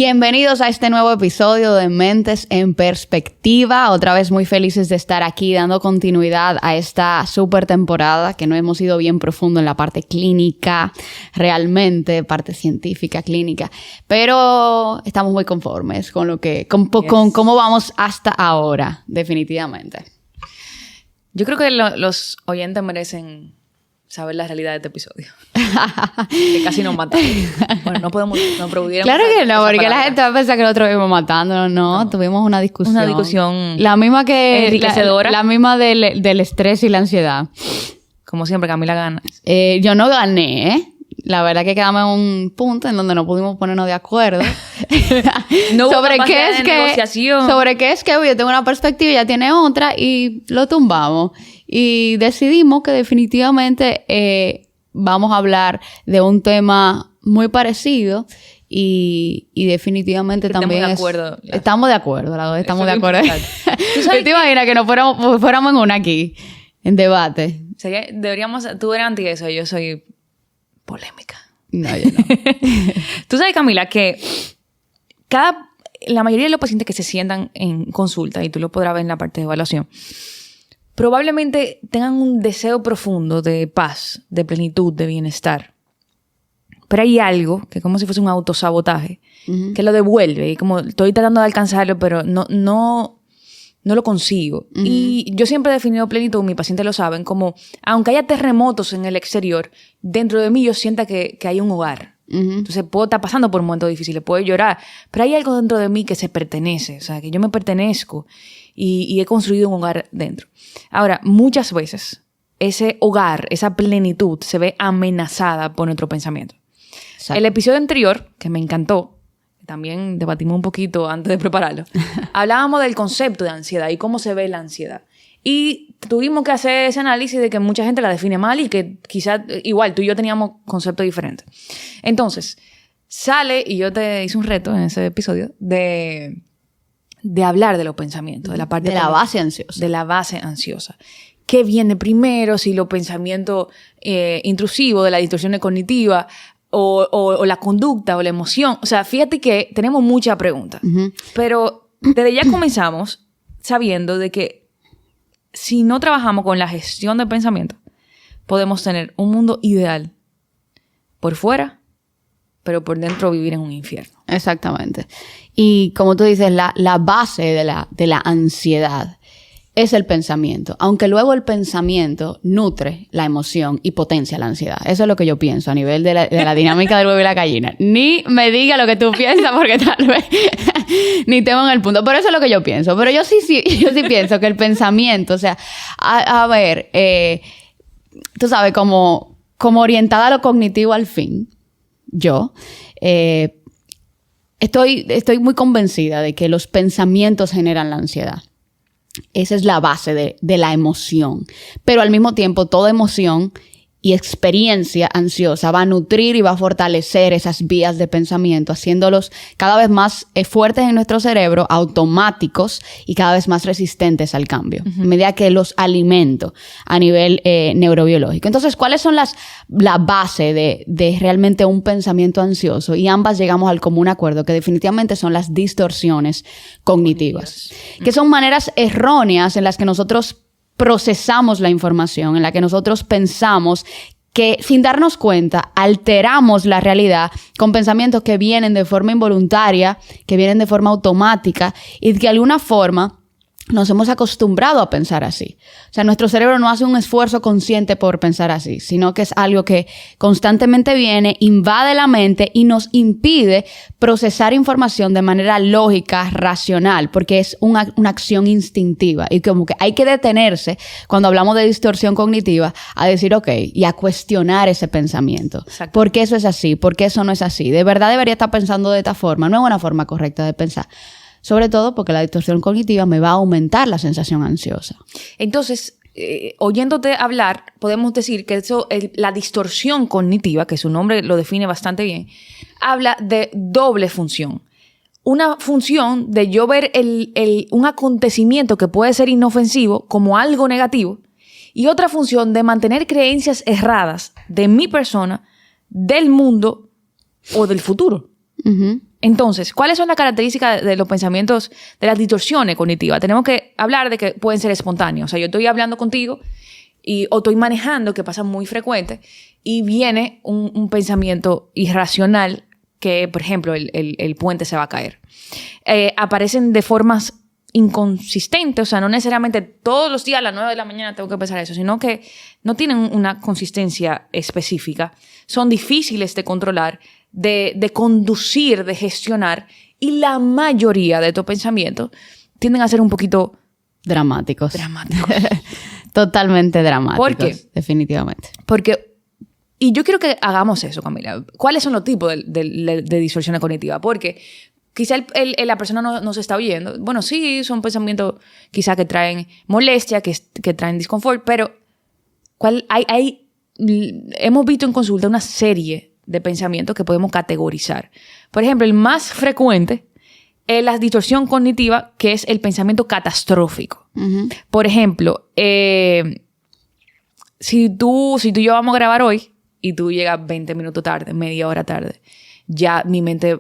Bienvenidos a este nuevo episodio de Mentes en Perspectiva. Otra vez muy felices de estar aquí dando continuidad a esta super temporada que no hemos ido bien profundo en la parte clínica, realmente, parte científica, clínica. Pero estamos muy conformes con con cómo vamos hasta ahora, definitivamente. Yo creo que los oyentes merecen saber la realidad de este episodio. Que casi nos matan. Bueno, no pudiéramos... Claro que no, porque la gente va a pensar que nosotros vivimos matándonos. No, tuvimos una discusión. Una discusión... La misma que... enriquecedora. La misma del estrés y la ansiedad. Como siempre, Camila gana. Yo no gané, ¿eh? La verdad que quedamos en un punto en donde no pudimos ponernos de acuerdo. No sobre qué es que... negociación. Sobre qué es que yo tengo una perspectiva y ella tiene otra y lo tumbamos. Y decidimos que definitivamente vamos a hablar de un tema muy parecido y definitivamente también estamos de acuerdo, las dos estamos de acuerdo. ¿Te imaginas que nos fuéramos en una aquí, en debate? Deberíamos... Tú eres anti eso, yo soy polémica. No, yo no. Tú sabes, Camila, que la mayoría de los pacientes que se sientan en consulta, y tú lo podrás ver en la parte de evaluación, probablemente tengan un deseo profundo de paz, de plenitud, de bienestar. Pero hay algo que es como si fuese un autosabotaje, que lo devuelve. Y como estoy tratando de alcanzarlo, pero no lo consigo. Y yo siempre he definido plenitud, mis pacientes lo saben, como aunque haya terremotos en el exterior, dentro de mí yo sienta que hay un hogar. Entonces puedo estar pasando por momentos difíciles, puedo llorar, pero hay algo dentro de mí que se pertenece, o sea, que yo me pertenezco y he construido un hogar dentro. Ahora, muchas veces ese hogar, esa plenitud se ve amenazada por nuestro pensamiento. Exacto. El episodio anterior, que me encantó, también debatimos un poquito antes de prepararlo, hablábamos del concepto de ansiedad y cómo se ve la ansiedad. Y tuvimos que hacer ese análisis de que mucha gente la define mal y que quizás, igual, tú y yo teníamos conceptos diferentes. Entonces, sale, y yo te hice un reto en ese episodio, de hablar de los pensamientos, de la parte... De la base ansiosa. De la base ansiosa. ¿Qué viene primero? Si los pensamientos intrusivos de la distorsión cognitiva o la conducta o la emoción. O sea, fíjate que tenemos muchas preguntas. Pero desde ya comenzamos sabiendo de que si no trabajamos con la gestión del pensamiento, podemos tener un mundo ideal por fuera, pero por dentro vivir en un infierno. Exactamente. Y como tú dices, la base de la ansiedad es el pensamiento. Aunque luego el pensamiento nutre la emoción y potencia la ansiedad. Eso es lo que yo pienso a nivel de la dinámica del huevo y la gallina. Ni me diga lo que tú piensas porque tal vez ni tengo en el punto. Pero eso es lo que yo pienso. Pero yo sí pienso que el pensamiento, o sea, a ver, tú sabes, como orientada a lo cognitivo al fin, yo estoy muy convencida de que los pensamientos generan la ansiedad. Esa es la base de la emoción. Pero al mismo tiempo, toda emoción y experiencia ansiosa va a nutrir y va a fortalecer esas vías de pensamiento, haciéndolos cada vez más fuertes en nuestro cerebro, automáticos y cada vez más resistentes al cambio, a medida que los alimento a nivel neurobiológico. Entonces, ¿cuáles son la base de realmente un pensamiento ansioso? Y ambas llegamos al común acuerdo que definitivamente son las distorsiones cognitivas, que son maneras erróneas en las que nosotros procesamos la información, en la que nosotros pensamos que sin darnos cuenta alteramos la realidad con pensamientos que vienen de forma involuntaria, que vienen de forma automática y que de alguna forma nos hemos acostumbrado a pensar así. O sea, nuestro cerebro no hace un esfuerzo consciente por pensar así, sino que es algo que constantemente viene, invade la mente y nos impide procesar información de manera lógica, racional, porque es una acción instintiva. Y como que hay que detenerse cuando hablamos de distorsión cognitiva a decir, ok, y a cuestionar ese pensamiento. Exacto. ¿Por qué eso es así? ¿Por qué eso no es así? ¿De verdad debería estar pensando de esta forma? No es una forma correcta de pensar. Sobre todo porque la distorsión cognitiva me va a aumentar la sensación ansiosa. Entonces, oyéndote hablar, podemos decir que la distorsión cognitiva, que su nombre lo define bastante bien, habla de doble función. Una función de yo ver un acontecimiento que puede ser inofensivo como algo negativo, y otra función de mantener creencias erradas de mi persona, del mundo o del futuro. Entonces, ¿cuáles son las características de los pensamientos, de las distorsiones cognitivas? Tenemos que hablar de que pueden ser espontáneos. O sea, yo estoy hablando contigo o estoy manejando, que pasa muy frecuente, y viene un pensamiento irracional que, por ejemplo, el puente se va a caer. Aparecen de formas inconsistentes, o sea, no necesariamente todos los días a las 9 de la mañana tengo que pensar eso, sino que no tienen una consistencia específica. Son difíciles de controlar, de conducir, de gestionar, y la mayoría de estos pensamientos tienden a ser un poquito dramáticos. Totalmente dramáticos. ¿Por qué? Definitivamente. Y yo quiero que hagamos eso, Camila. ¿Cuáles son los tipos de distorsiones cognitivas? Porque quizá la persona no se está oyendo. Bueno, sí, son pensamientos quizá que traen molestia, que traen disconfort, pero hemos visto en consulta una serie de pensamientos que podemos categorizar. Por ejemplo, el más frecuente es la distorsión cognitiva, que es el pensamiento catastrófico. Uh-huh. Por ejemplo, si tú y yo vamos a grabar hoy y tú llegas 20 minutos tarde, media hora tarde, ya mi mente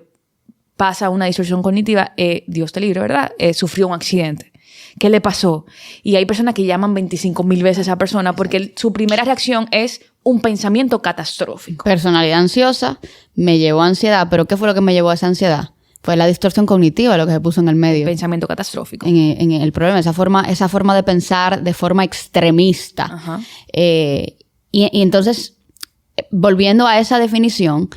pasa una distorsión cognitiva, Dios te libre, ¿verdad? Sufrió un accidente. ¿Qué le pasó? Y hay personas que llaman 25,000 veces a esa persona porque su primera reacción es un pensamiento catastrófico. Personalidad ansiosa, me llevó a ansiedad, pero ¿qué fue lo que me llevó a esa ansiedad? Fue la distorsión cognitiva lo que se puso en el medio. Pensamiento catastrófico. En el problema, esa forma de pensar de forma extremista. Ajá. Y entonces, volviendo a esa definición,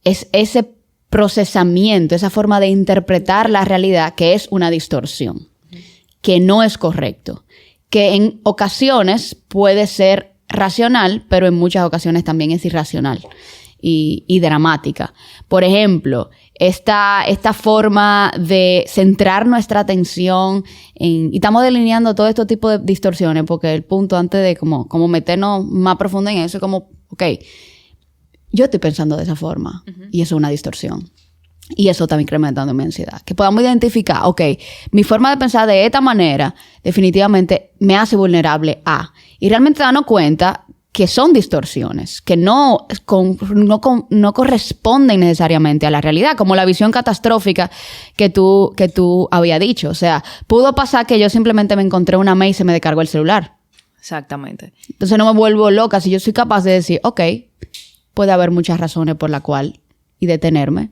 es ese procesamiento, esa forma de interpretar la realidad que es una distorsión, que no es correcto, que en ocasiones puede ser racional, pero en muchas ocasiones también es irracional y dramática. Por ejemplo, esta forma de centrar nuestra atención y estamos delineando todo este tipo de distorsiones porque el punto antes de como meternos más profundo en eso es como, ok, yo estoy pensando de esa forma y eso es una distorsión. Y eso está incrementando mi ansiedad. Que podamos identificar, ok, mi forma de pensar de esta manera definitivamente me hace vulnerable a. Y realmente darnos cuenta que son distorsiones, que no corresponden necesariamente a la realidad, como la visión catastrófica que tú habías dicho. O sea, pudo pasar que yo simplemente me encontré una mail y se me descargó el celular. Exactamente. Entonces no me vuelvo loca si yo soy capaz de decir, ok, puede haber muchas razones por la cual y detenerme.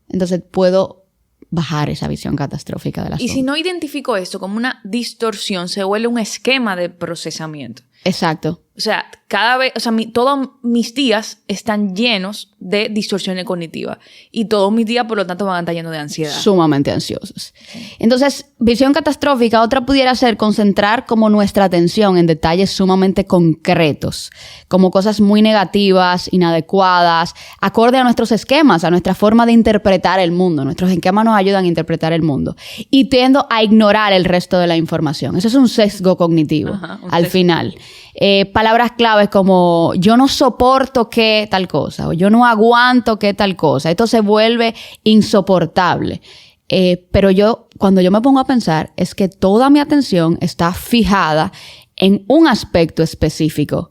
Entonces puedo bajar esa visión catastrófica de la zona. Y si no identifico esto como una distorsión, se vuelve un esquema de procesamiento. Exacto. O sea, cada vez, todos mis días están llenos de distorsiones cognitivas. Y todos mis días, por lo tanto, van a estar llenos de ansiedad. Sumamente ansiosos. Entonces, visión catastrófica, otra pudiera ser concentrar como nuestra atención en detalles sumamente concretos, como cosas muy negativas, inadecuadas, acorde a nuestros esquemas, a nuestra forma de interpretar el mundo. Nuestros esquemas nos ayudan a interpretar el mundo. Y tiendo a ignorar el resto de la información. Eso es un sesgo cognitivo, al final. Palabras claves como yo no soporto que tal cosa o yo no aguanto que tal cosa. Esto se vuelve insoportable. Pero cuando yo me pongo a pensar, es que toda mi atención está fijada en un aspecto específico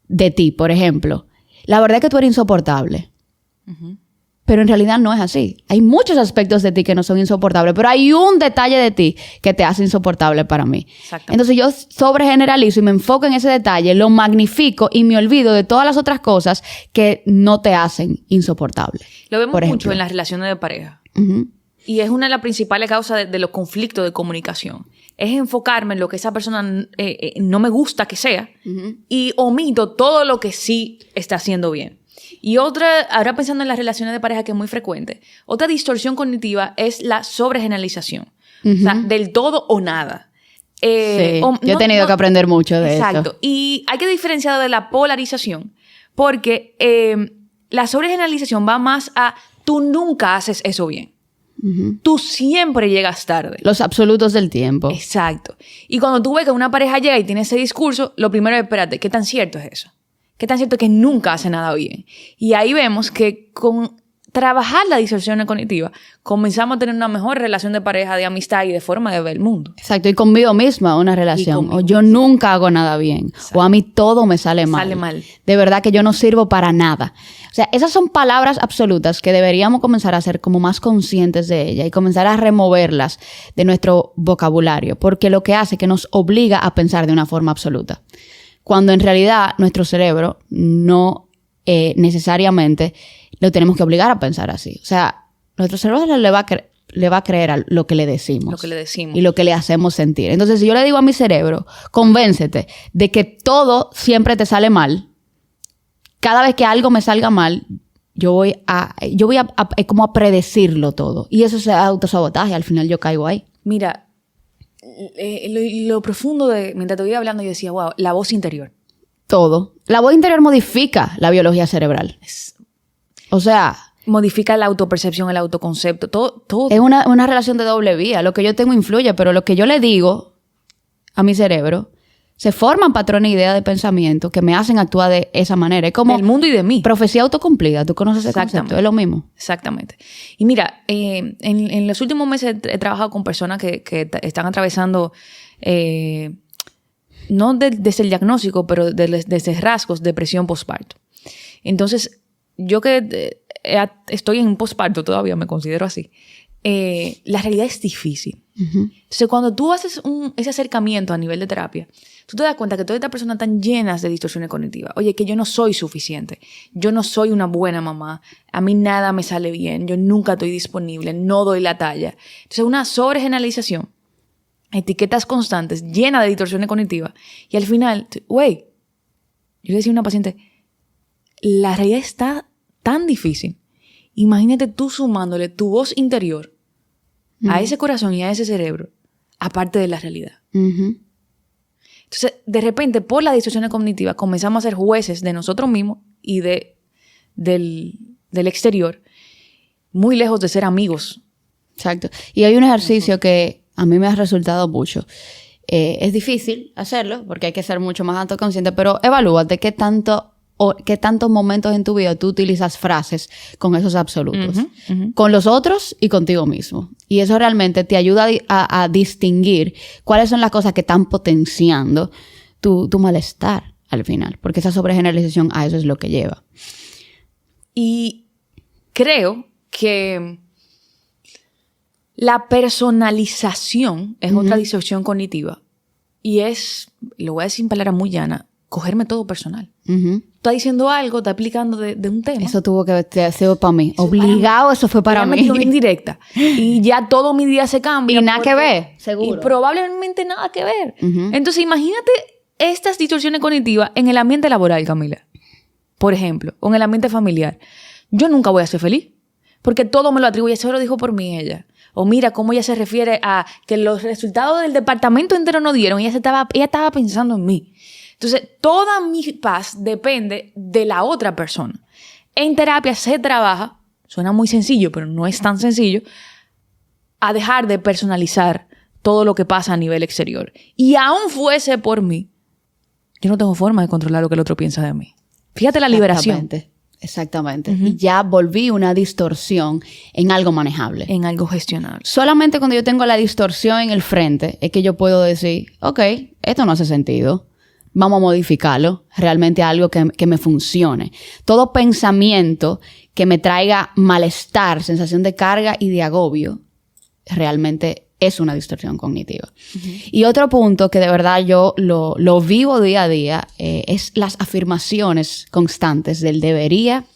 de ti. Por ejemplo, la verdad es que tú eres insoportable. Uh-huh. Pero en realidad no es así. Hay muchos aspectos de ti que no son insoportables, pero hay un detalle de ti que te hace insoportable para mí. Entonces yo sobregeneralizo y me enfoco en ese detalle, lo magnifico y me olvido de todas las otras cosas que no te hacen insoportable. Lo vemos mucho en las relaciones de pareja. Uh-huh. Y es una de las principales causas de los conflictos de comunicación. Es enfocarme en lo que esa persona no me gusta que sea uh-huh. y omito todo lo que sí está haciendo bien. Y otra, ahora pensando en las relaciones de pareja que es muy frecuente, otra distorsión cognitiva es la sobregeneralización. Uh-huh. O sea, del todo o nada. Sí, yo he tenido que aprender mucho de eso. Exacto. Y hay que diferenciar de la polarización porque la sobregeneralización va más a tú nunca haces eso bien. Uh-huh. Tú siempre llegas tarde. Los absolutos del tiempo. Exacto. Y cuando tú ves que una pareja llega y tiene ese discurso, lo primero es, espérate, ¿qué tan cierto es eso? ¿Qué tan cierto es que nunca hace nada bien? Y ahí vemos que trabajar la distorsión cognitiva, comenzamos a tener una mejor relación de pareja, de amistad y de forma de ver el mundo. Exacto, y conmigo misma una relación. O yo nunca hago nada bien. Exacto. O a mí todo me sale mal. Sale mal. De verdad que yo no sirvo para nada. O sea, esas son palabras absolutas que deberíamos comenzar a ser como más conscientes de ellas y comenzar a removerlas de nuestro vocabulario, porque lo que hace es que nos obliga a pensar de una forma absoluta. Cuando en realidad nuestro cerebro no necesariamente lo tenemos que obligar a pensar así. O sea, nuestro cerebro le va a creer a lo que le decimos. Lo que le decimos. Y lo que le hacemos sentir. Entonces, si yo le digo a mi cerebro, convéncete de que todo siempre te sale mal, cada vez que algo me salga mal, yo voy a como a predecirlo todo. Y eso es autosabotaje. Al final yo caigo ahí. Mira, lo profundo de... Mientras te iba hablando, yo decía, wow, la voz interior. Todo. La voz interior modifica la biología cerebral. O sea... Modifica la autopercepción, el autoconcepto, todo. Es una relación de doble vía. Lo que yo tengo influye, pero lo que yo le digo a mi cerebro, se forman patrones e ideas de pensamiento que me hacen actuar de esa manera. Es como... Del mundo y de mí. Profecía autocumplida. ¿Tú conoces ese concepto? Es lo mismo. Exactamente. Y mira, en los últimos meses he trabajado con personas que están atravesando... no desde el diagnóstico, pero desde rasgos, depresión postparto. Entonces, yo que estoy en postparto todavía, me considero así, la realidad es difícil. Uh-huh. Entonces, cuando tú haces ese acercamiento a nivel de terapia, tú te das cuenta que todas estas personas están llenas de distorsiones cognitivas. Oye, que yo no soy suficiente, yo no soy una buena mamá, a mí nada me sale bien, yo nunca estoy disponible, no doy la talla. Entonces, una sobregeneralización, etiquetas constantes, llenas de distorsiones cognitivas. Y al final, yo le decía a una paciente, la realidad está tan difícil. Imagínate tú sumándole tu voz interior a ese corazón y a ese cerebro, aparte de la realidad. Uh-huh. Entonces, de repente, por las distorsiones cognitivas, comenzamos a ser jueces de nosotros mismos y del exterior, muy lejos de ser amigos. Exacto. Y hay un ejercicio que a mí me ha resultado mucho. Es difícil hacerlo porque hay que ser mucho más autoconsciente, pero evalúate qué tantos momentos en tu vida tú utilizas frases con esos absolutos. Uh-huh, uh-huh. Con los otros y contigo mismo. Y eso realmente te ayuda a distinguir cuáles son las cosas que están potenciando tu malestar al final. Porque esa sobregeneralización a eso es lo que lleva. Y creo que la personalización es otra distorsión cognitiva. Y es, lo voy a decir en palabras muy llanas, cogerme todo personal. Uh-huh. Estás diciendo algo, estás aplicando de un tema. Eso tuvo que ser para mí. Obligado, eso fue para mí. Me indirecta. Y ya todo mi día se cambia. Y nada que ver, seguro. Y probablemente nada que ver. Uh-huh. Entonces, imagínate estas distorsiones cognitivas en el ambiente laboral, Camila. Por ejemplo, o en el ambiente familiar. Yo nunca voy a ser feliz. Porque todo me lo atribuye. Eso lo dijo por mí ella. O mira cómo ella se refiere a que los resultados del departamento entero no dieron. Ella estaba pensando en mí. Entonces, toda mi paz depende de la otra persona. En terapia se trabaja, suena muy sencillo, pero no es tan sencillo, a dejar de personalizar todo lo que pasa a nivel exterior. Y aún fuese por mí, yo no tengo forma de controlar lo que el otro piensa de mí. Fíjate la liberación. Exactamente. Uh-huh. Y ya volví una distorsión en algo manejable. En algo gestionable. Solamente cuando yo tengo la distorsión en el frente es que yo puedo decir, ok, esto no hace sentido. Vamos a modificarlo realmente a algo que me funcione. Todo pensamiento que me traiga malestar, sensación de carga y de agobio, realmente es una distorsión cognitiva. Uh-huh. Y otro punto que de verdad yo lo vivo día a día es las afirmaciones constantes del debería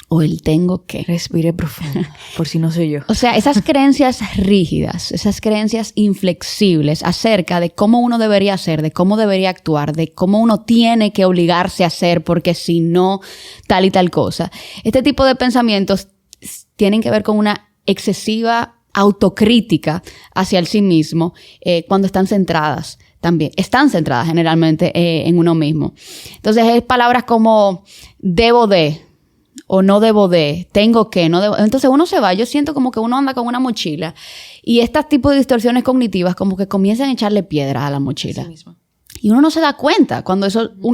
o el tengo que. Respire profundo, por si no soy yo. O sea, esas creencias rígidas, esas creencias inflexibles acerca de cómo uno debería ser, de cómo debería actuar, de cómo uno tiene que obligarse a hacer porque si no, tal y tal cosa. Este tipo de pensamientos tienen que ver con una excesiva autocrítica hacia el sí mismo cuando están centradas también. Están centradas generalmente en uno mismo. Entonces, es palabras como debo de, o no debo de, tengo que, no debo. Entonces uno se va, yo siento como que uno anda con una mochila y estos tipos de distorsiones cognitivas como que comienzan a echarle piedras a la mochila. Sí mismo. Y uno no se da cuenta cuando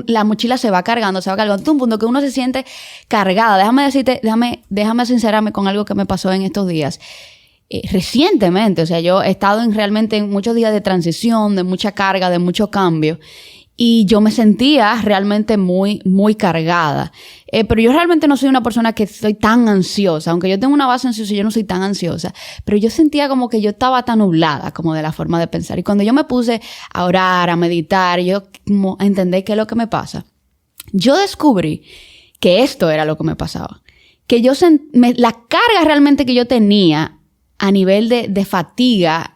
la mochila se va cargando, hasta un punto que uno se siente cargada. Déjame sincerarme con algo que me pasó en estos días. Recientemente, o sea, yo he estado realmente en muchos días de transición, de mucha carga, de mucho cambio. Y yo me sentía realmente muy, muy cargada. Pero yo realmente no soy una persona que soy tan ansiosa. Aunque yo tengo una base ansiosa, yo no soy tan ansiosa. Pero yo sentía como que yo estaba tan nublada como de la forma de pensar. Y cuando yo me puse a orar, a meditar, yo como a entender qué es lo que me pasa, yo descubrí que esto era lo que me pasaba. Que la carga realmente que yo tenía a nivel de fatiga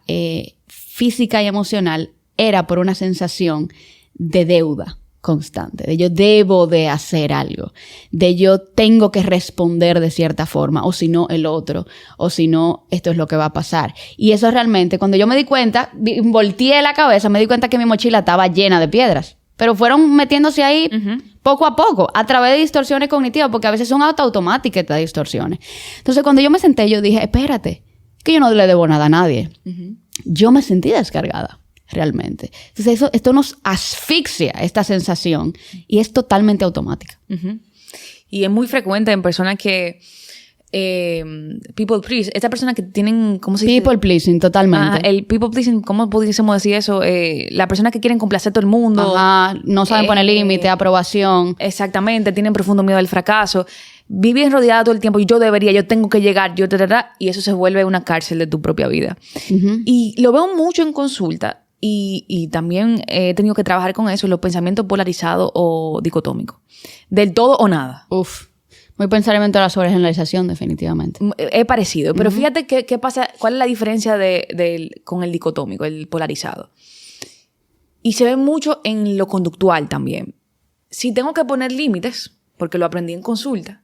física y emocional era por una sensación de deuda constante, de yo debo de hacer algo, de yo tengo que responder de cierta forma, o si no el otro, o si no esto es lo que va a pasar. Y eso realmente, cuando yo me di cuenta, volteé la cabeza, me di cuenta que mi mochila estaba llena de piedras, pero fueron metiéndose ahí poco a poco, a través de distorsiones cognitivas, porque a veces son automáticas estas distorsiones. Entonces cuando yo me senté, yo dije, espérate, que yo no le debo nada a nadie. Yo me sentí descargada. Realmente. Entonces esto nos asfixia, esta sensación, y es totalmente automática. Y es muy frecuente en personas que people please, estas personas que tienen, ¿cómo se dice? People pleasing, totalmente. El people pleasing, ¿cómo pudiésemos decir eso? Las personas que quieren complacer a todo el mundo. No saben poner límite, aprobación. Exactamente, tienen profundo miedo al fracaso. Viven rodeada todo el tiempo, yo tengo que llegar, y eso se vuelve una cárcel de tu propia vida. Y lo veo mucho en consulta. Y también he tenido que trabajar con eso, los pensamientos polarizados o dicotómicos. Del todo o nada. Muy pensamiento de la sobregeneralización, definitivamente. Es parecido. Pero fíjate qué pasa, cuál es la diferencia con el dicotómico, el polarizado. Y se ve mucho en lo conductual también. Si tengo que poner límites, porque lo aprendí en consulta.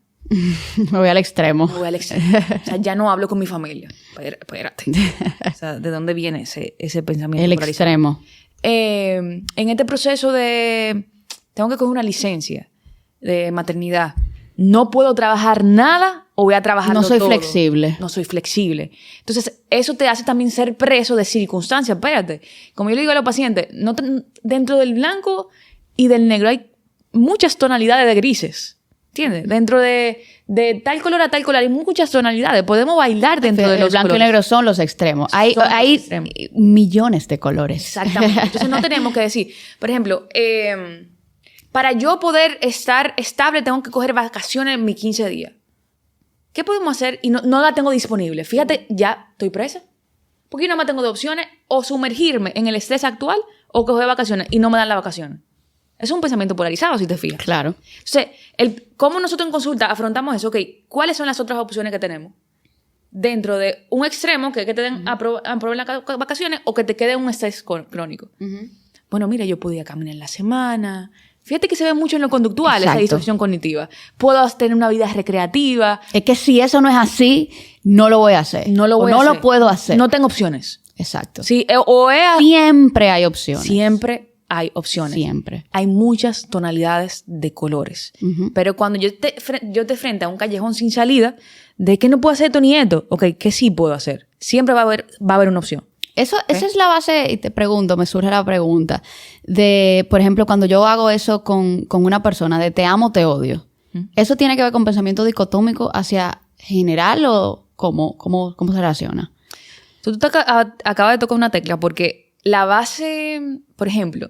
Me voy al extremo. O sea, ya no hablo con mi familia. Espérate. O sea, ¿de dónde viene ese pensamiento? El extremo. En este proceso tengo que coger una licencia de maternidad. No puedo trabajar nada o voy a trabajar todo. No soy flexible. Entonces, eso te hace también ser preso de circunstancias. Espérate. Como yo le digo a los pacientes, dentro del blanco y del negro hay muchas tonalidades de grises. ¿Entiendes? Dentro de tal color a tal color hay muchas tonalidades. Podemos bailar dentro de los blanco colores. Y negro son los extremos. Hay millones de colores. Exactamente. Entonces no tenemos que decir, por ejemplo, para yo poder estar estable tengo que coger vacaciones en mis 15 días. ¿Qué podemos hacer? Y no la tengo disponible. Fíjate, ya estoy presa. Porque yo no me tengo de opciones o sumergirme en el estrés actual o coger vacaciones y no me dan las vacaciones. Es un pensamiento polarizado, si te fijas. Claro. Entonces, ¿cómo nosotros en consulta afrontamos eso? Ok, ¿cuáles son las otras opciones que tenemos? Dentro de un extremo, que te den aprobar las vacaciones, o que te quede un estrés crónico. Bueno, mira, yo podía caminar en la semana. Fíjate que se ve mucho en lo conductual. Exacto. Esa distorsión cognitiva. Puedo tener una vida recreativa. Es que si eso no es así, no lo voy a hacer. No lo puedo hacer. No tengo opciones. Exacto. Sí, siempre hay opciones. Siempre hay opciones. Siempre. Hay muchas tonalidades de colores. Pero cuando yo te frente a un callejón sin salida, ¿de qué no puedo hacer esto ni esto? Ok, ¿qué sí puedo hacer? Siempre va a haber una opción. Esa es la base, y te pregunto, me surge la pregunta, de, por ejemplo, cuando yo hago eso con una persona, de te amo, te odio. ¿Eso tiene que ver con pensamiento dicotómico hacia general o cómo se relaciona? Tú acabas de tocar una tecla, porque la base, por ejemplo,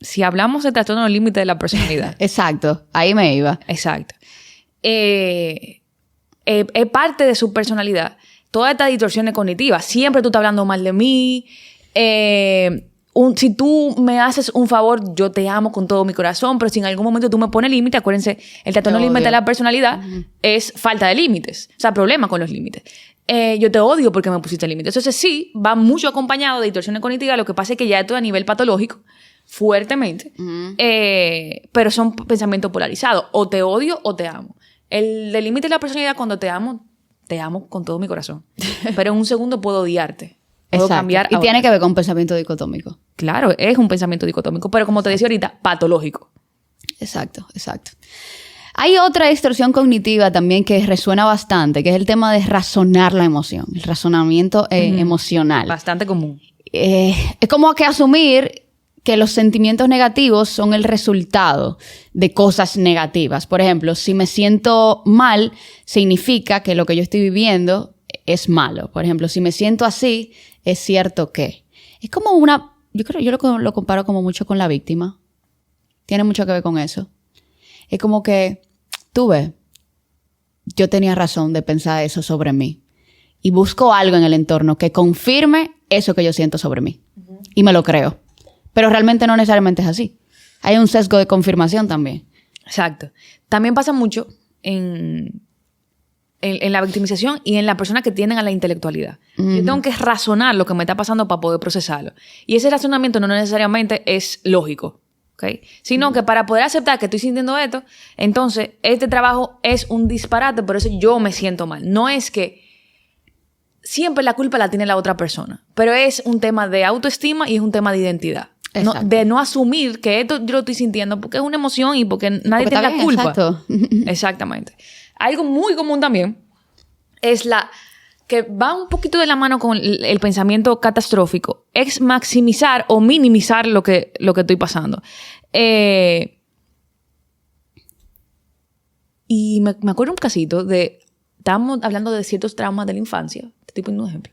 si hablamos de trastorno límite de la personalidad. Exacto, ahí me iba. Exacto. Es parte de su personalidad. Todas estas distorsiones cognitivas. Siempre tú estás hablando mal de mí. Si tú me haces un favor, yo te amo con todo mi corazón, pero si en algún momento tú me pones límite, acuérdense, el trastorno límite de la personalidad es falta de límites. O sea, problema con los límites. Yo te odio porque me pusiste límites. Entonces sí, va mucho acompañado de distorsiones cognitivas. Lo que pasa es que ya esto a nivel patológico, fuertemente, pero son pensamientos polarizados. O te odio o te amo. El del límite de la personalidad, cuando te amo con todo mi corazón. Pero en un segundo puedo odiarte. Puedo cambiar. Y tiene que ver con un pensamiento dicotómico. Claro, es un pensamiento dicotómico, pero como te decía ahorita, patológico. Exacto. Hay otra distorsión cognitiva también que resuena bastante, que es el tema de razonar la emoción, el razonamiento emocional. Bastante común. Es como que asumir que los sentimientos negativos son el resultado de cosas negativas. Por ejemplo, si me siento mal, significa que lo que yo estoy viviendo es malo. Por ejemplo, si me siento así, es cierto que. Es como yo lo comparo como mucho con la víctima. Tiene mucho que ver con eso. Es como que, tú ves, yo tenía razón de pensar eso sobre mí. Y busco algo en el entorno que confirme eso que yo siento sobre mí. Y me lo creo. Pero realmente no necesariamente es así. Hay un sesgo de confirmación también. Exacto. También pasa mucho en la victimización y en la persona que tienden a la intelectualidad. Yo tengo que razonar lo que me está pasando para poder procesarlo. Y ese razonamiento no necesariamente es lógico, ¿ok? Sino que para poder aceptar que estoy sintiendo esto, entonces este trabajo es un disparate, por eso yo me siento mal. No es que siempre la culpa la tiene la otra persona, pero es un tema de autoestima y es un tema de identidad. No, de no asumir que esto yo lo estoy sintiendo porque es una emoción y porque nadie tiene la culpa. Exacto. Exactamente. Algo muy común también es que va un poquito de la mano con el pensamiento catastrófico, es maximizar o minimizar lo que estoy pasando. Y me acuerdo un casito estábamos hablando de ciertos traumas de la infancia, te estoy poniendo un ejemplo.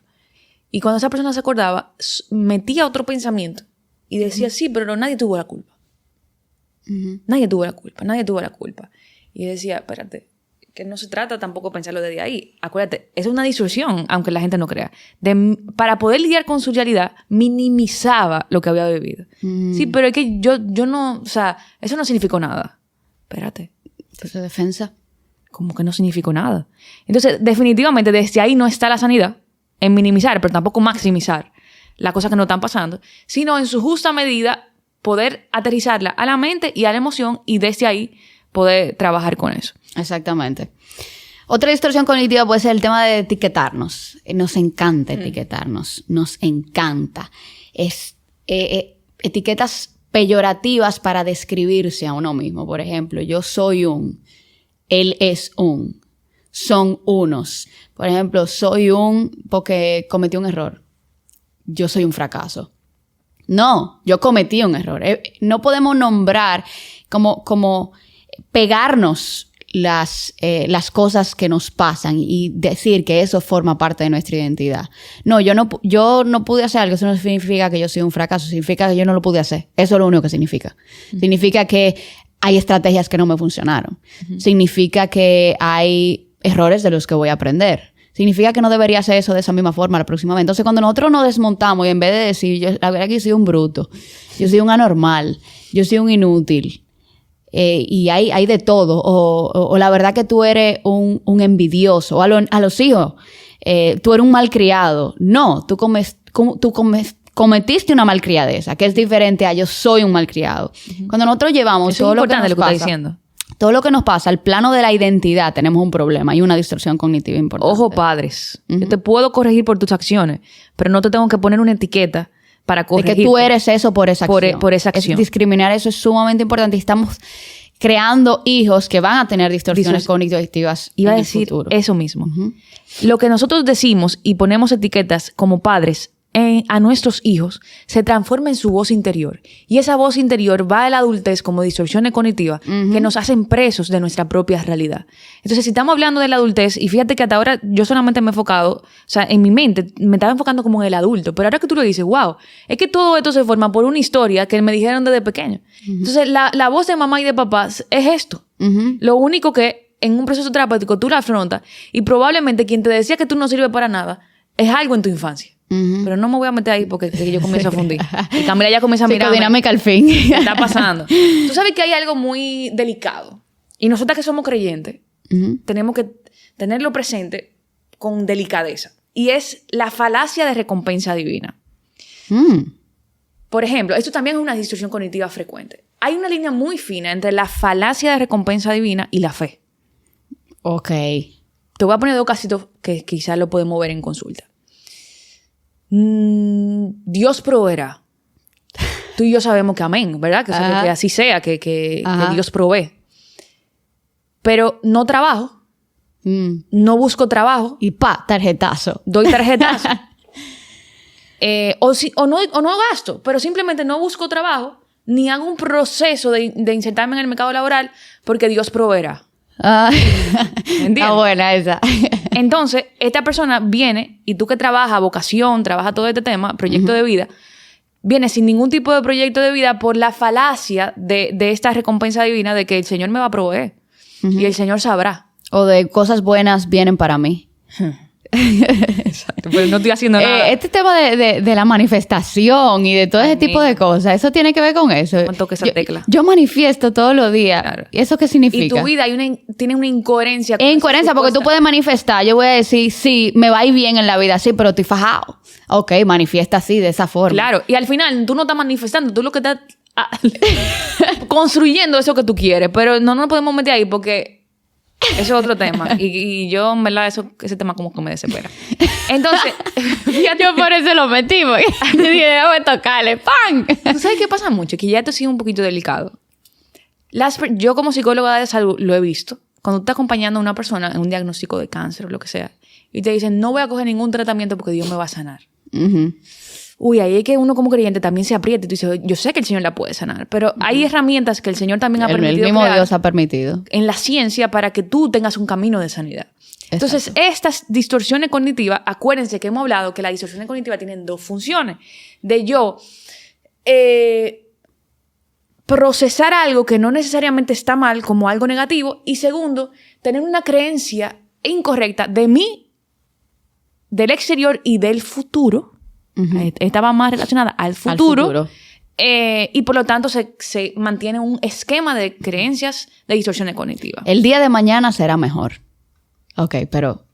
Y cuando esa persona se acordaba, metía otro pensamiento y decía, sí, pero nadie tuvo la culpa. Nadie tuvo la culpa. Y decía, espérate, que no se trata tampoco de pensarlo desde ahí. Acuérdate, es una distorsión, aunque la gente no crea. Para poder lidiar con su realidad, minimizaba lo que había vivido. Sí, pero es que yo no, o sea, eso no significó nada. Espérate. Eso es defensa. Como que no significó nada. Entonces, definitivamente, desde ahí no está la sanidad en minimizar, pero tampoco maximizar las cosas que no están pasando, sino en su justa medida poder aterrizarla a la mente y a la emoción y desde ahí poder trabajar con eso. Exactamente. Otra distorsión cognitiva puede ser el tema de etiquetarnos. Nos encanta etiquetarnos. Nos encanta. Etiquetas peyorativas para describirse a uno mismo. Por ejemplo, yo soy él es son unos. Por ejemplo, soy porque cometí un error. Yo soy un fracaso. No, yo cometí un error. No podemos nombrar como pegarnos las cosas que nos pasan y decir que eso forma parte de nuestra identidad. No, yo no pude hacer algo. Eso no significa que yo soy un fracaso. Significa que yo no lo pude hacer. Eso es lo único que significa. Significa que hay estrategias que no me funcionaron. Significa que hay errores de los que voy a aprender. Significa que no debería hacer eso de esa misma forma la próxima vez. Entonces, cuando nosotros nos desmontamos y en vez de decir, la verdad que yo soy un bruto, yo soy un anormal, yo soy un inútil, y hay de todo, o la verdad que tú eres un envidioso, o a los hijos, tú eres un malcriado. No, tú cometiste una malcriadeza, que es diferente a yo soy un malcriado. Cuando nosotros llevamos eso todo lo que nos pasa, diciendo. Todo lo que nos pasa al plano de la identidad, tenemos un problema y una distorsión cognitiva importante. Ojo, padres. Yo te puedo corregir por tus acciones, pero no te tengo que poner una etiqueta para corregir. Es que tú eres eso por esa acción. Por esa acción. Discriminar eso es sumamente importante y estamos creando hijos que van a tener distorsiones cognitivas Iba a decir futuro. Eso mismo. Lo que nosotros decimos y ponemos etiquetas como padres a nuestros hijos se transforma en su voz interior. Y esa voz interior va a la adultez como distorsiones cognitivas que nos hacen presos de nuestra propia realidad. Entonces, si estamos hablando de la adultez, y fíjate que hasta ahora yo solamente me he enfocado, o sea, en mi mente me estaba enfocando como en el adulto, pero ahora que tú lo dices, wow, es que todo esto se forma por una historia que me dijeron desde pequeño. Entonces, la voz de mamá y de papá es esto. Lo único que en un proceso terapéutico tú la afrontas y probablemente quien te decía que tú no sirves para nada es algo en tu infancia. Pero no me voy a meter ahí porque yo comienzo a fundir. Y Camila ya comienza a mirar. Psicodinámica al fin. ¿Qué está pasando? Tú sabes que hay algo muy delicado. Y nosotras que somos creyentes, tenemos que tenerlo presente con delicadeza. Y es la falacia de recompensa divina. Por ejemplo, esto también es una distorsión cognitiva frecuente. Hay una línea muy fina entre la falacia de recompensa divina y la fe. Ok. Te voy a poner dos casitos que quizás lo podemos ver en consulta. Dios proveerá. Tú y yo sabemos que amén, ¿verdad? Que así sea, que Dios provee. Pero no trabajo, no busco trabajo. Y tarjetazo. Doy tarjetazo. o no gasto, pero simplemente no busco trabajo ni hago un proceso de insertarme en el mercado laboral porque Dios proveerá. Está buena esa. Entonces, esta persona viene y tú que trabajas vocación, trabajas todo este tema, proyecto de vida, viene sin ningún tipo de proyecto de vida por la falacia de esta recompensa divina de que el Señor me va a proveer y el Señor sabrá. O de cosas buenas vienen para mí. Exacto, pero no estoy haciendo nada. Este tema de la manifestación y de todo ese tipo de cosas, eso tiene que ver con eso. No toques esa tecla. Yo manifiesto todos los días. Claro. ¿Y eso qué significa? Y tu vida tiene una incoherencia. Es incoherencia porque tú puedes manifestar. Yo voy a decir, sí, me va a ir bien en la vida, sí, pero estoy fajado. Ok, manifiesta así, de esa forma. Claro, y al final tú no estás manifestando, tú lo que estás construyendo eso que tú quieres, pero no nos podemos meter ahí porque eso es otro tema. Y yo, en verdad, ese tema como que me desespera. Entonces, fíjate, yo por eso lo metí, porque dije, déjame tocarle, ¡pam! ¿Tú sabes qué pasa mucho? Que ya esto ha sido un poquito delicado. Yo como psicóloga de salud lo he visto. Cuando tú estás acompañando a una persona en un diagnóstico de cáncer o lo que sea, y te dicen, no voy a coger ningún tratamiento porque Dios me va a sanar. Uy, ahí hay que uno como creyente también se apriete. Tú dices, yo sé que el Señor la puede sanar, pero hay herramientas que el Señor también ha permitido. El mismo Dios ha permitido. En la ciencia para que tú tengas un camino de sanidad. Exacto. Entonces, estas distorsiones cognitivas, acuérdense que hemos hablado que las distorsiones cognitivas tienen dos funciones. De yo procesar algo que no necesariamente está mal como algo negativo. Y segundo, tener una creencia incorrecta de mí, del exterior y del futuro. Estaba más relacionada al futuro. Y por lo tanto se mantiene un esquema de creencias de distorsiones cognitivas. El día de mañana será mejor. Ok, pero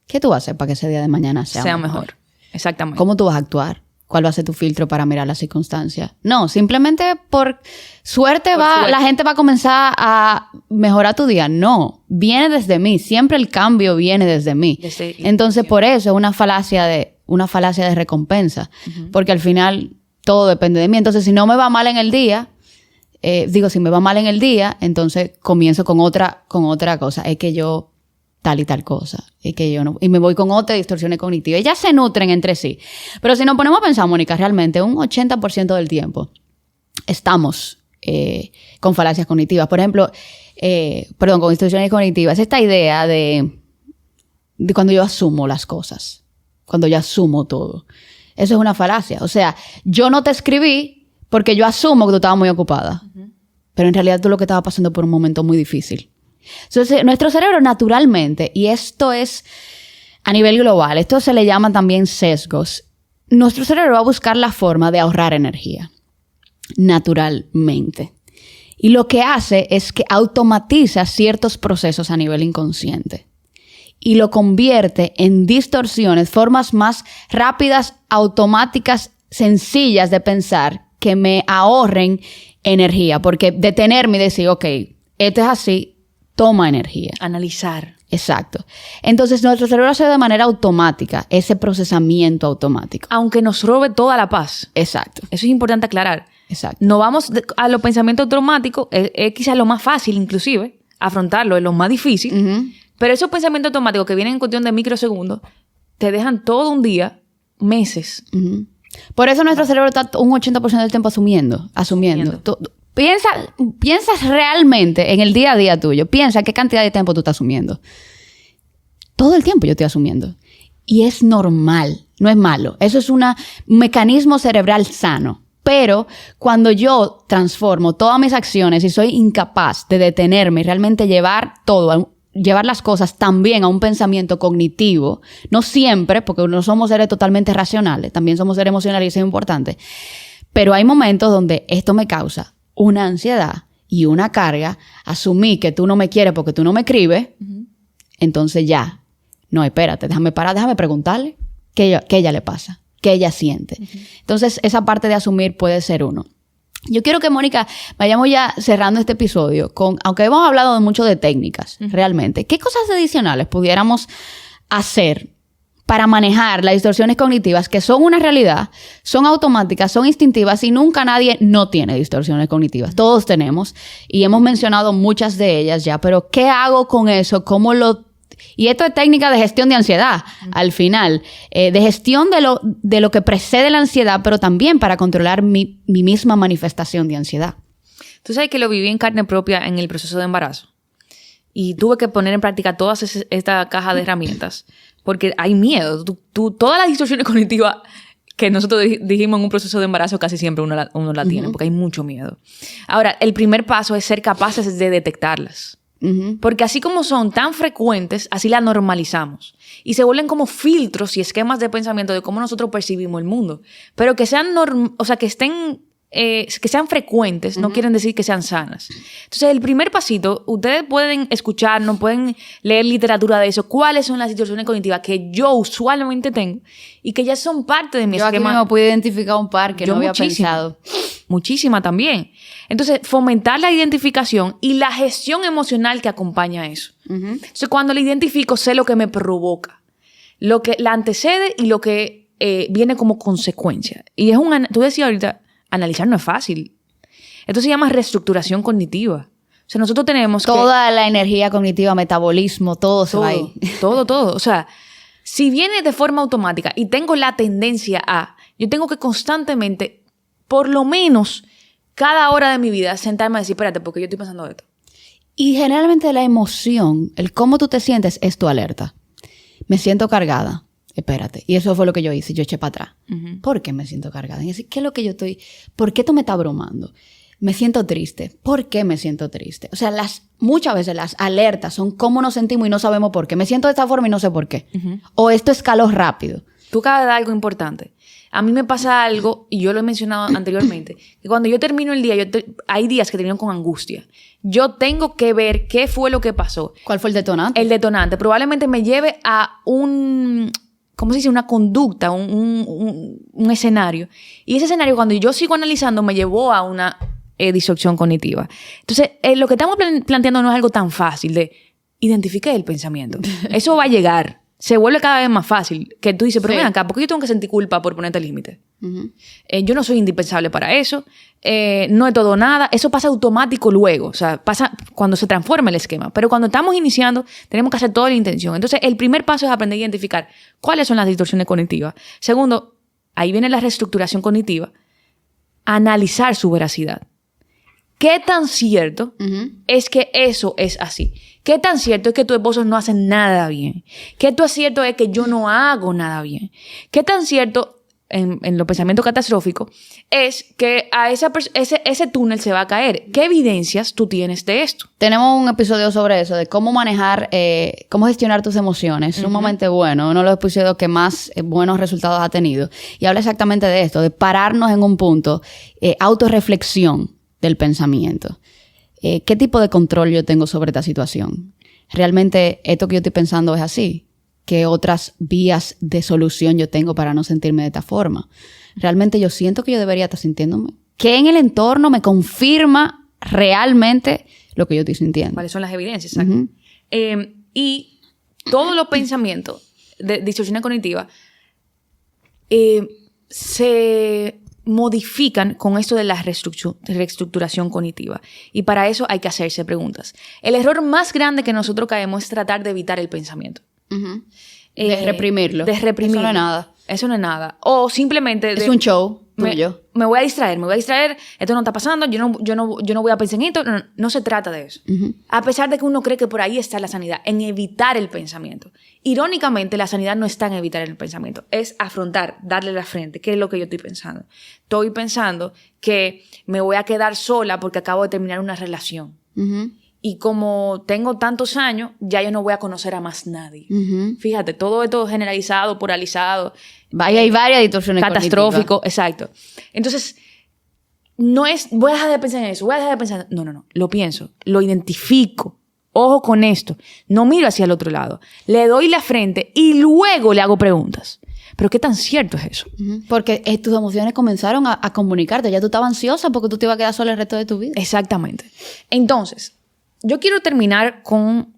¿qué tú vas a hacer para que ese día de mañana sea mejor? Exactamente. ¿Cómo tú vas a actuar? ¿Cuál va a ser tu filtro para mirar las circunstancias? No, simplemente por suerte la gente va a comenzar a mejorar tu día. No, viene desde mí. Siempre el cambio viene desde mí. Entonces, por eso es una falacia de recompensa. Porque al final todo depende de mí. Entonces, si no me va mal en el día, si me va mal en el día, entonces comienzo con otra cosa. Es que yo tal y tal cosa. Es que yo no... Y me voy con otras distorsiones cognitivas. Ellas se nutren entre sí. Pero si nos ponemos a pensar, Mónica, realmente un 80% del tiempo estamos con falacias cognitivas. Por ejemplo, con distorsiones cognitivas. Esta idea de cuando yo asumo las cosas. Cuando yo asumo todo. Eso es una falacia. O sea, yo no te escribí porque yo asumo que tú estabas muy ocupada. Pero en realidad tú lo que estabas pasando por un momento muy difícil. Entonces, nuestro cerebro naturalmente, y esto es a nivel global, esto se le llama también sesgos, nuestro cerebro va a buscar la forma de ahorrar energía, naturalmente. Y lo que hace es que automatiza ciertos procesos a nivel inconsciente y lo convierte en distorsiones, formas más rápidas, automáticas, sencillas de pensar que me ahorren energía. Porque detenerme y decir, ok, esto es así, toma energía. Analizar. Exacto. Entonces, nuestro cerebro hace de manera automática ese procesamiento automático. Aunque nos robe toda la paz. Exacto. Eso es importante aclarar. Exacto. No vamos a los pensamientos automáticos, es quizás lo más fácil inclusive, afrontarlo, es lo más difícil. Pero esos pensamientos automáticos que vienen en cuestión de microsegundos, te dejan todo un día, meses. Por eso nuestro cerebro está un 80% del tiempo asumiendo. Piensa realmente en el día a día tuyo. Piensa qué cantidad de tiempo tú estás asumiendo. Todo el tiempo yo estoy asumiendo. Y es normal, no es malo. Eso es un mecanismo cerebral sano. Pero cuando yo transformo todas mis acciones y soy incapaz de detenerme y realmente llevar las cosas también a un pensamiento cognitivo, no siempre, porque no somos seres totalmente racionales, también somos seres emocionales y eso es importante. Pero hay momentos donde esto me causa una ansiedad y una carga, asumí que tú no me quieres porque tú no me escribes, entonces ya, no, espérate, déjame preguntarle qué ella le pasa, qué ella siente. Entonces, esa parte de asumir puede ser uno. Yo quiero que, Mónica, vayamos ya cerrando este episodio aunque hemos hablado mucho de técnicas, realmente, ¿qué cosas adicionales pudiéramos hacer para manejar las distorsiones cognitivas que son una realidad, son automáticas, son instintivas y nunca nadie no tiene distorsiones cognitivas? Todos tenemos y hemos mencionado muchas de ellas ya, pero ¿qué hago con eso? ¿Cómo lo Y esto es técnica de gestión de ansiedad, al final. De gestión de lo que precede la ansiedad, pero también para controlar mi misma manifestación de ansiedad. Tú sabes que lo viví en carne propia en el proceso de embarazo. Y tuve que poner en práctica toda esta caja de herramientas. Porque hay miedo. Todas las distorsiones cognitivas que nosotros dijimos en un proceso de embarazo, casi siempre uno la tiene, porque hay mucho miedo. Ahora, el primer paso es ser capaces de detectarlas. Porque así como son tan frecuentes, así las normalizamos. Y se vuelven como filtros y esquemas de pensamiento de cómo nosotros percibimos el mundo. Pero que sean que sean frecuentes no quieren decir que sean sanas. Entonces, el primer pasito, ustedes pueden escucharnos, pueden leer literatura de eso. ¿Cuáles son las distorsiones cognitivas que yo usualmente tengo y que ya son parte de mi esquema? Yo aquí me puedo identificar un par que no había pensado. Muchísima también. Entonces, fomentar la identificación y la gestión emocional que acompaña a eso. Entonces, cuando la identifico, sé lo que me provoca, lo que la antecede y lo que viene como consecuencia. Y es tú decías ahorita, analizar no es fácil. Esto se llama reestructuración cognitiva. O sea, nosotros tenemos toda la energía cognitiva, metabolismo, todo se va ahí. Todo. O sea, si viene de forma automática y tengo la tendencia yo tengo que constantemente, por lo menos cada hora de mi vida, sentarme a decir, espérate, porque yo estoy pensando esto. Y generalmente la emoción, el cómo tú te sientes, es tu alerta. Me siento cargada. Espérate. Y eso fue lo que yo hice. Yo eché para atrás. ¿Por qué me siento cargada? Y decir, ¿qué es lo que yo estoy? ¿Por qué esto me está abrumando? Me siento triste. ¿Por qué me siento triste? O sea, muchas veces las alertas son cómo nos sentimos y no sabemos por qué. Me siento de esta forma y no sé por qué. O esto escaló rápido. Tú acabas de dar algo importante. A mí me pasa algo, y yo lo he mencionado anteriormente, que cuando yo termino el día, hay días que termino con angustia. Yo tengo que ver qué fue lo que pasó. ¿Cuál fue el detonante? El detonante. Probablemente me lleve a ¿cómo se dice? Una conducta, un escenario. Y ese escenario, cuando yo sigo analizando, me llevó a una distorsión cognitiva. Entonces, lo que estamos planteando no es algo tan fácil de identificar el pensamiento. Eso va a llegar. Se vuelve cada vez más fácil. Que tú dices, pero ven acá, ¿por qué yo tengo que sentir culpa por ponerte límites? Yo no soy indispensable para eso. No es todo nada. Eso pasa automático luego. O sea, pasa cuando se transforma el esquema. Pero cuando estamos iniciando, tenemos que hacer toda la intención. Entonces, el primer paso es aprender a identificar cuáles son las distorsiones cognitivas. Segundo, ahí viene la reestructuración cognitiva. Analizar su veracidad. ¿Qué tan cierto es que eso es así? ¿Qué tan cierto es que tu esposo no hace nada bien? ¿Qué tan cierto es que yo no hago nada bien? ¿Qué tan cierto, en los pensamientos catastróficos, es que a ese túnel se va a caer? ¿Qué evidencias tú tienes de esto? Tenemos un episodio sobre eso, de cómo manejar, cómo gestionar tus emociones. Sumamente bueno. Uno de los episodios que más buenos resultados ha tenido. Y habla exactamente de esto, de pararnos en un punto, autorreflexión del pensamiento. ¿Qué tipo de control yo tengo sobre esta situación? ¿Realmente esto que yo estoy pensando es así? ¿Qué otras vías de solución yo tengo para no sentirme de esta forma? ¿Realmente yo siento que yo debería estar sintiéndome? ¿Qué en el entorno me confirma realmente lo que yo estoy sintiendo? ¿Cuáles son las evidencias? Exacto. Y todos los pensamientos de distorsión cognitiva se modifican con esto de la reestructuración cognitiva. Y para eso hay que hacerse preguntas. El error más grande que nosotros caemos es tratar de evitar el pensamiento. De reprimirlo. Eso no es nada. Eso no es nada. O simplemente... Es un show tuyo. Me voy a distraer. Esto no está pasando. Yo no voy a pensar en esto. No se trata de eso. A pesar de que uno cree que por ahí está la sanidad, en evitar el pensamiento. Irónicamente, la sanidad no está en evitar el pensamiento. Es afrontar, darle la frente. ¿Qué es lo que yo estoy pensando? Estoy pensando que me voy a quedar sola porque acabo de terminar una relación. Y como tengo tantos años, ya yo no voy a conocer a más nadie. Fíjate, todo esto generalizado, polarizado. Hay varias distorsiones catastrófico, exacto. Entonces, no es, voy a dejar de pensar en eso, No. Lo pienso, lo identifico. Ojo con esto. No miro hacia el otro lado. Le doy la frente y luego le hago preguntas. Pero ¿qué tan cierto es eso? Porque tus emociones comenzaron a comunicarte. Ya tú estabas ansiosa porque tú te ibas a quedar sola el resto de tu vida. Exactamente. Entonces, yo quiero terminar con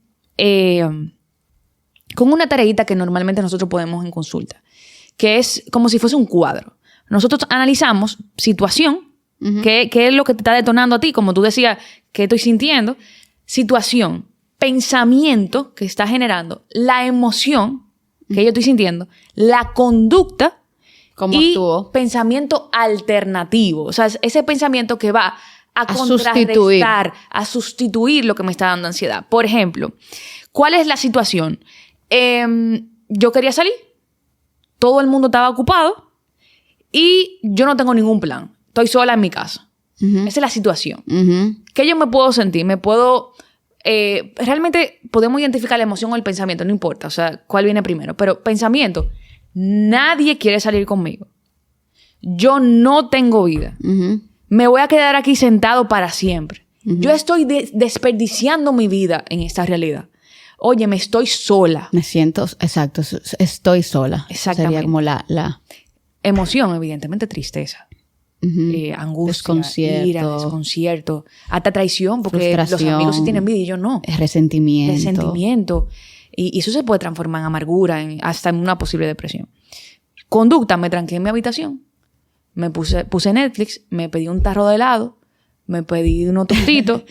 una tareita que normalmente nosotros podemos en consulta, que es como si fuese un cuadro. Nosotros analizamos situación, qué es lo que te está detonando a ti, como tú decías, qué estoy sintiendo, situación, pensamiento que está generando, la emoción que yo estoy sintiendo, la conducta ¿Cómo y actúo? pensamiento alternativo. O sea, ese pensamiento que va a sustituir. contrarrestar, a sustituir lo que me está dando ansiedad. Por ejemplo, ¿cuál es la situación? Yo quería salir, todo el mundo estaba ocupado y yo no tengo ningún plan. Estoy sola en mi casa. Esa es la situación. ¿Qué yo me puedo sentir? Me puedo... realmente podemos identificar la emoción o el pensamiento, no importa, o sea, cuál viene primero. Pero pensamiento, nadie quiere salir conmigo. Yo no tengo vida. Me voy a quedar aquí sentado para siempre. Yo estoy desperdiciando mi vida en esta realidad. Oye, me estoy sola. Me siento, exacto, estoy sola. Exactamente. Sería como la emoción, evidentemente, tristeza. Angustia, desconcierto, ira, desconcierto, hasta traición, porque los amigos sí tienen vida y yo no. Resentimiento. Y eso se puede transformar en amargura, hasta en una posible depresión. Conducta, me tranqué en mi habitación, me puse Netflix, me pedí un tarro de helado, me pedí unos tostitos.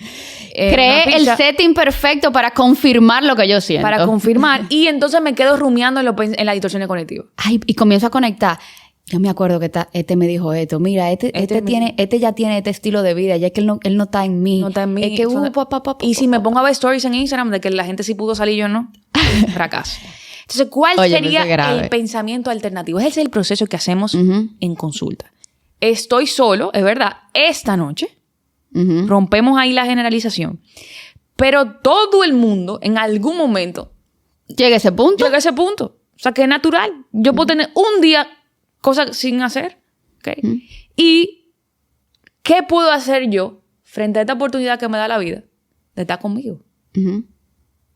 Creé el setting perfecto para confirmar lo que yo siento. Para confirmar. Y entonces me quedo rumiando en las distorsiones cognitivas. Ay, y comienzo a conectar. Yo me acuerdo que este me dijo esto. Mira, este ya tiene este estilo de vida. Ya que él no está en mí. No está en mí. Es que, y si me pongo a ver stories en Instagram de que la gente sí pudo salir, yo no. Fracaso. Entonces, ¿cuál sería el pensamiento alternativo? Ese es el proceso que hacemos en consulta. Estoy solo, es verdad, esta noche. Rompemos ahí la generalización. Pero todo el mundo, en algún momento... Llega a ese punto. O sea, que es natural. Yo puedo tener un día... cosas sin hacer. ¿Okay? ¿Y qué puedo hacer yo frente a esta oportunidad que me da la vida de estar conmigo?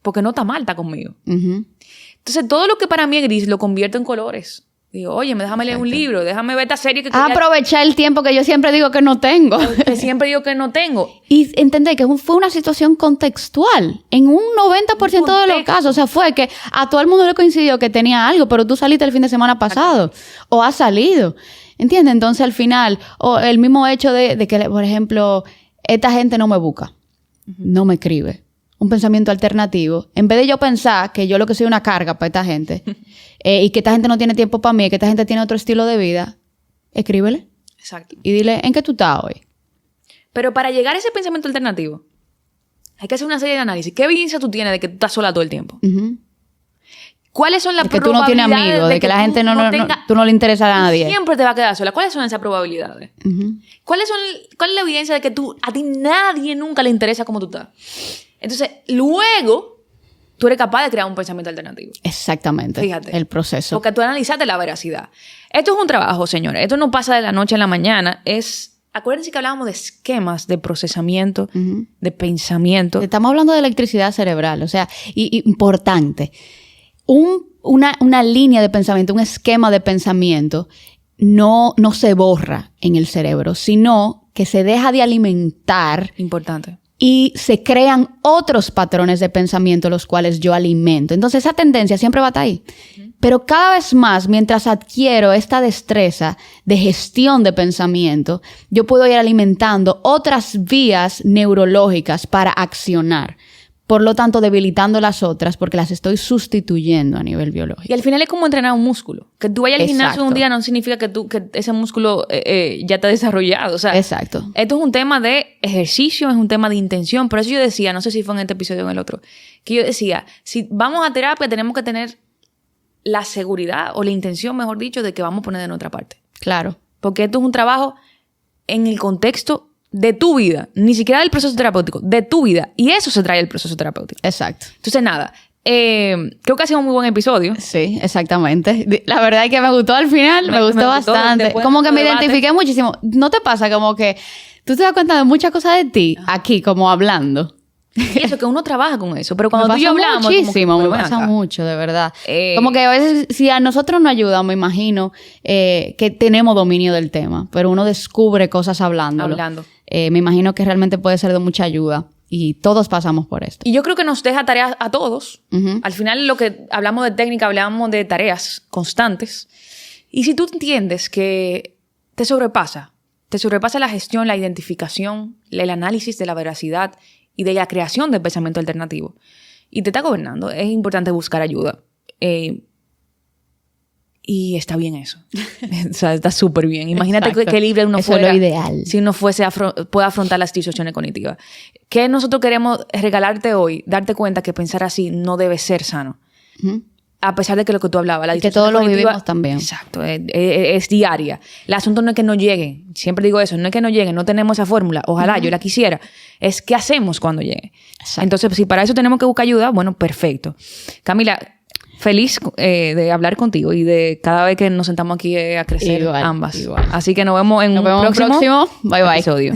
Porque no está mal estar conmigo. Entonces, todo lo que para mí es gris lo convierto en colores. Digo, oye, déjame leer un libro, déjame ver esta serie que quería... Aprovechar el tiempo que yo siempre digo que no tengo. Que siempre digo que no tengo. Y entender que fue una situación contextual. En un 90% de los casos. O sea, fue que a todo el mundo le coincidió que tenía algo, pero tú saliste el fin de semana pasado. O has salido. ¿Entiendes? Entonces, al final, o el mismo hecho de que, por ejemplo, esta gente no me busca. No me escribe. Un pensamiento alternativo. En vez de yo pensar que yo lo que soy una carga para esta gente y que esta gente no tiene tiempo para mí, que esta gente tiene otro estilo de vida, escríbele. Exacto. Y dile, ¿en qué tú estás hoy? Pero para llegar a ese pensamiento alternativo, hay que hacer una serie de análisis. ¿Qué evidencia tú tienes de que tú estás sola todo el tiempo? ¿Cuáles son las probabilidades? Que tú no tienes amigos, de que la gente tú no le interesa a nadie. Siempre te va a quedar sola. ¿Cuáles son esas probabilidades? ¿Cuál es la evidencia de que a ti nadie nunca le interesa cómo tú estás? Entonces, luego, tú eres capaz de crear un pensamiento alternativo. Exactamente. Fíjate. El proceso. Porque tú analizaste la veracidad. Esto es un trabajo, señores. Esto no pasa de la noche a la mañana. Acuérdense que hablábamos de esquemas de procesamiento, de pensamiento. Estamos hablando de electricidad cerebral. O sea, importante. Una línea de pensamiento, un esquema de pensamiento no se borra en el cerebro, sino que se deja de alimentar. Importante. Y se crean otros patrones de pensamiento los cuales yo alimento. Entonces, esa tendencia siempre va a estar ahí. Pero cada vez más, mientras adquiero esta destreza de gestión de pensamiento, yo puedo ir alimentando otras vías neurológicas para accionar. Por lo tanto, debilitando las otras porque las estoy sustituyendo a nivel biológico. Y al final es como entrenar un músculo. Que tú vayas al gimnasio un día no significa que ese músculo ya está desarrollado. O sea, exacto. Esto es un tema de ejercicio, es un tema de intención. Por eso yo decía, no sé si fue en este episodio o en el otro, que yo decía, si vamos a terapia tenemos que tener la seguridad o la intención, mejor dicho, de que vamos a poner de nuestra parte. Claro. Porque esto es un trabajo en el contexto de tu vida, ni siquiera del proceso terapéutico, de tu vida. Y eso se trae el proceso terapéutico. Exacto. Entonces, nada, creo que ha sido un muy buen episodio. Sí, exactamente. La verdad es que me gustó al final, me gustó bastante. Como que me identifiqué muchísimo. ¿No te pasa como que tú te das cuenta de muchas cosas de ti aquí, como hablando? Y eso, que uno trabaja con eso. Pero cuando tú y yo hablamos... Muchísimo, me pasa mucho, de verdad. Como que a veces, si a nosotros nos ayuda, me imagino que tenemos dominio del tema, pero uno descubre cosas hablándolo. Me imagino que realmente puede ser de mucha ayuda. Y todos pasamos por esto. Y yo creo que nos deja tareas a todos. Al final, lo que hablamos de técnica, hablamos de tareas constantes. Y si tú entiendes que te sobrepasa la gestión, la identificación, el análisis de la veracidad y de la creación del pensamiento alternativo, y te está gobernando, es importante buscar ayuda. Y está bien eso. O sea, está súper bien. Imagínate qué libre uno eso fuera. Es lo ideal. Si uno puede afrontar las distorsiones cognitivas. ¿Qué nosotros queremos regalarte hoy? Darte cuenta que pensar así no debe ser sano. A pesar de que lo que tú hablabas, la que todos lo vivimos también. Exacto, es diaria. El asunto no es que no llegue. Siempre digo eso, no es que no llegue, no tenemos esa fórmula. Ojalá, yo la quisiera. Es qué hacemos cuando llegue. Exacto. Entonces, si para eso tenemos que buscar ayuda, bueno, perfecto. Camila, feliz de hablar contigo y de cada vez que nos sentamos aquí a crecer ambas. Igual. Así que nos vemos en un próximo bye, bye. episodio.